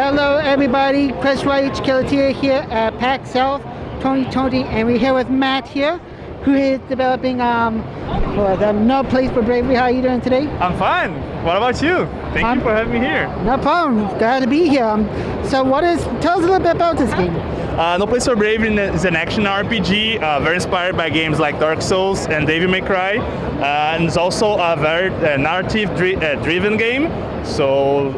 Hello everybody, Chris Wright, Killatia here at Paxeast 2020, and we're here with Matt here, who is developing No Place For Bravery. How are you doing today? I'm fine. What about you? Thank you for having me here. No problem. Glad to be here. Tell us a little bit about this game. No Place For Bravery is an action RPG, very inspired by games like Dark Souls and Devil May Cry, and it's also a very narrative-driven game. So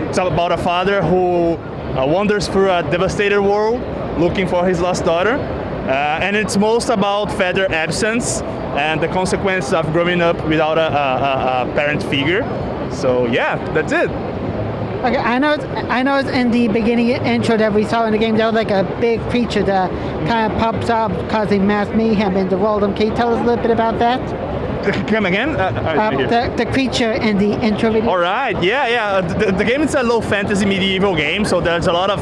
it's about a father who wanders through a devastated world looking for his lost daughter, and it's most about father absence and the consequences of growing up without a parent figure. So yeah, that's it. Okay, I know it's in the beginning intro that we saw in the game. There was like a big creature that kind of pops up causing mass mayhem in the world. Can you tell us a little bit about that? Come again? The creature in the intro video. All right, yeah. The game is a low fantasy medieval game, so there's a lot of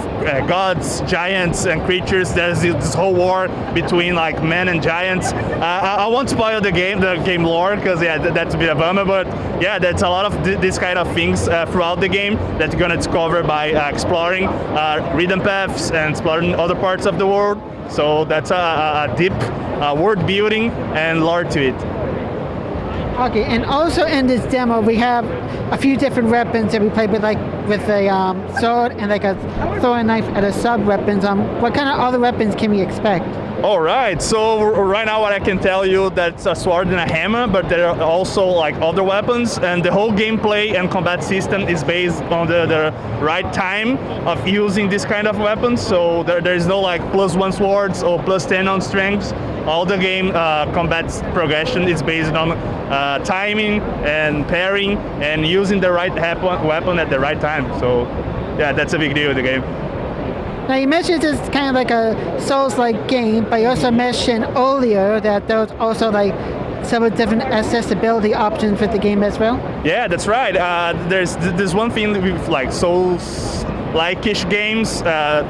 gods, giants, and creatures. There's this whole war between like men and giants. I won't spoil the game lore, because yeah, that's a bit of a bummer. But yeah, there's a lot of this kind of things throughout the game that you're gonna discover by exploring rhythm paths and exploring other parts of the world. So that's a deep world building and lore to it. Okay, and also in this demo we have a few different weapons that we play with, like with a sword and like a throwing knife at a sub weapons. What kind of other weapons can we expect? All right, so right now what I can tell you, that's a sword and a hammer, but there are also like other weapons, and the whole gameplay and combat system is based on the right time of using this kind of weapons. So there is no like +1 swords or +10 on strengths. All the game combat progression is based on timing and pairing and using the right weapon at the right time. So yeah, that's a big deal in the game. Now you mentioned it's kind of like a Souls-like game, but you also mentioned earlier that there was also like several different accessibility options with the game as well. Yeah, that's right. There's one thing with like Souls-like-ish games that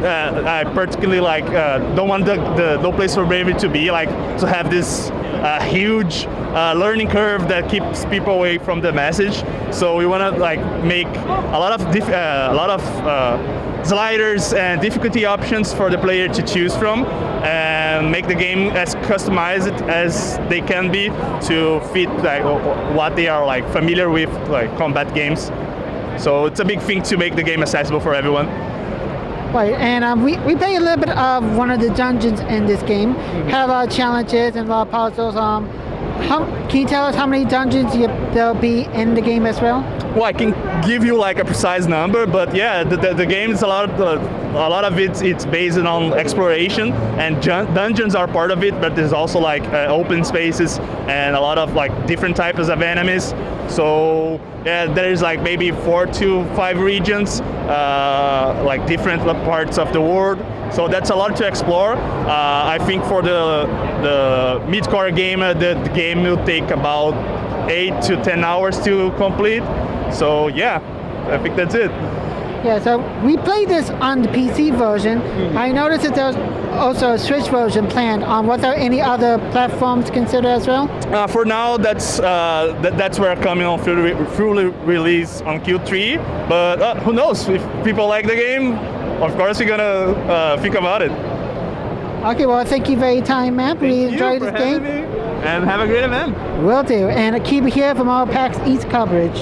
I particularly like. Don't want the No Place For Bravery to be like to have this huge learning curve that keeps people away from the message. So we want to like make a lot of sliders and difficulty options for the player to choose from, and make the game as customized as they can be to fit like what they are like familiar with, like combat games. So it's a big thing to make the game accessible for everyone. Right, and we play a little bit of one of the dungeons in this game. Have a lot of challenges and a lot of puzzles. Can you tell us how many dungeons there'll be in the game as well? Well, I can give you like a precise number, but yeah, the game is a lot of it's based on exploration, and dungeons are part of it. But there's also like open spaces and a lot of like different types of enemies. So yeah, there's like maybe 4 to 5 regions, like different parts of the world. So that's a lot to explore. I think for the mid-core gamer, the game will take about 8 to 10 hours to complete. So yeah, I think that's it. Yeah, so we played this on the PC version. I noticed that there's also a Switch version planned. Was there any other platforms considered as well? For now, that's where coming on full release on Q3. But who knows? If people like the game, of course we're gonna think about it. Okay, well, thank you for your time, Matt. We enjoyed this game. And have a great event. Will do. And keep it here from our PAX East coverage.